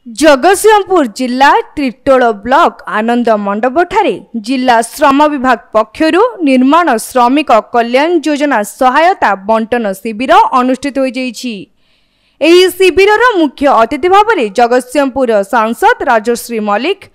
जगतसिंहपुर जिला त्रिटोल ब्लॉक आनंद मंडप ठारे जिला श्रम विभाग पक्षरु निर्माण श्रमिक कल्याण योजना सहायता बंटन शिविर अनुष्ठित हो जाइछि। एही शिविरर मुख्य अतिथि भाव में जगतसिंहपुर सांसद राजश्री मल्लिक,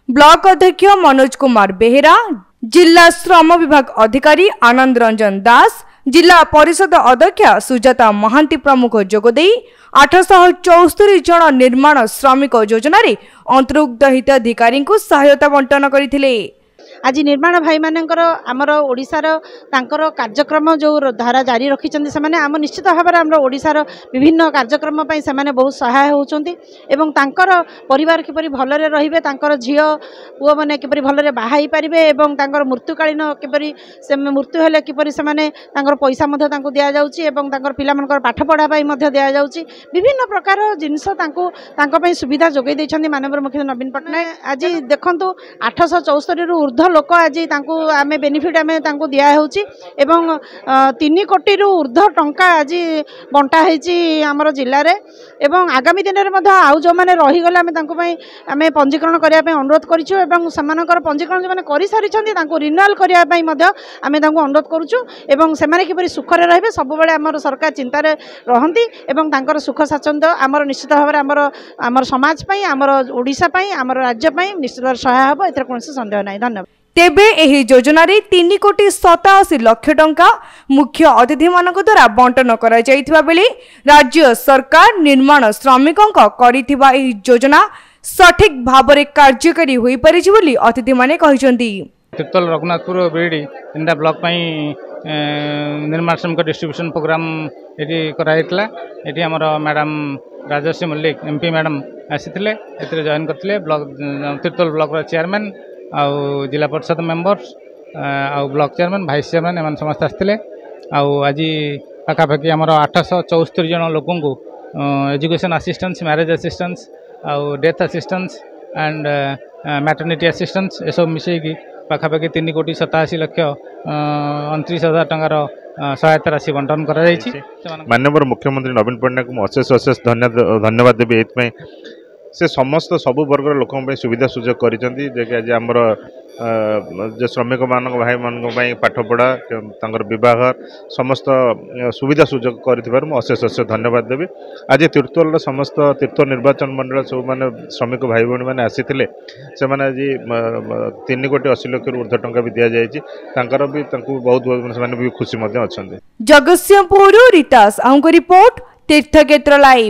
ब्लॉक अध्यक्ष मनोज कुमार बेहेरा, जिला श्रम विभाग अधिकारी आनंद रंजन दास, जिला परिषद अध्यक्ष सुजाता महांती प्रमुख जोगदे 874 जन निर्माण श्रमिक योजना अंतर्भुक्त हिताधिकारी को सहायता बंटन करथिले। आज निर्माण भाई मानकर आमर ओडिशार तांकर कार्यक्रम जो धारा जारी रखिछन्ति सेमाने आम निश्चित भाव में आमर ओडिशार विभिन्न कार्यक्रम पई सेमाने बहुत सहाय होउछन्ति एवं तांकर परिवार किपरि भलरे रहिबे, तांकर झियो पुओ माने किपरि भलरे बाहाई परिबे एवं तांकर मृत्युकालीन किपरि से मृत्यु हेले किपरि सेमाने तांकर पैसा मध्ये तांको दिया जाउछि एवं तांकर पिला मानकर पाठ पढ़ा पई मध्ये दिया जाउछि। विभिन्न प्रकार जिनस तांको पई सुविधा जोगै दैछन्ति माननीय मुख्यमंत्री नवीन पटनायक। आज देखंतु 874 रु ऊर्ध्व लोक आज आमे बेनिफिट आमे तांको दिया होउछि एवं 3 कोटी रु ऊर्ध्व टंका आज बंटा हेछि हमर जिल्ला रे एवं आगामी दिन रे मध्ये आउ जो माने रहि गले आमे तांको पई आमे पंजीकरण करिया पई अनुरोध करिछु एवं समानकर पंजीकरण जो माने करि सारिछन्ति तांको रिन्यूअल करिया पई मध्ये आमे तांको अनुरोध करूछु एवं से माने किपरि सुख रे रहबे सब बेले हमर सरकार चिंता रे रहंती एवं तांकर सुख स्वाच्छंद्य हमर निश्चित भाव रे हमर समाज पई हमर ओडिसा पई हमर राज्य पई निश्चित सहाय हबो, एथर कोनसे संदेह नै। धन्यवाद। तेबे एही योजना रे 3,87 लाख टंका मुख्य अतिथि मानक द्वारा बंटन करा जाइथिबा बेले राज्य सरकार निर्माण श्रमिकों करिथिबा एही योजना सठिक भाव रे कार्यकारी होई परिछि बोली अतिथि माने कहिसंती। तिर्तोल रघुनाथपुर बीडी तीनटा ब्लॉक पई निर्माण श्रमिक डिस्ट्रीब्यूशन प्रोग्राम एटी कराइतला। एटी हमर madam Rajashree Mallick MP madam आसीथिले, एतरे जॉइन करथिले। ब्लॉक तिर्तोल ब्लॉक रो चेयरमैन आउ जिला परिषद मेंबर्स आउ ब्लॉक चेयरमैन भाइस चेयरमैन एमन समस्त आसते आज पाखापाखि आमर 874 जन लोक एजुकेशन असिस्टेंस, मैरेज असिस्टेंस आउ death assistance and maternity assistance ए सब मिसेकी पाखापाखि 3,87 लाख 29,000 टंकार सहायता राशि बंटन करा जायछि। माननीय मुख्यमंत्री नवीन पटनायक को अशेष धन्यवाद देवी। एथि से समस्त सबु वर्ग लोक सुविधा सुजोग करिसेंती जे कि आज हमर जो श्रमिक मान भाई मान पाठपढ़ा बह समस्त सुविधा सुजोग कर अशेष धन्यवाद देवी। आज तिर्तोल समस्त तीर्थ निर्वाचन मंडल सब माने श्रमिक भाई भाई मैंने आसी से मैंने आज 3,80 लाख ऊर्ध्व टंका भी दि जाकर भी बहुत बहुत भी खुशी अच्छा। जगतसिंहपुर रितास रिपोर्ट तीर्थक्षेत्र लाइव।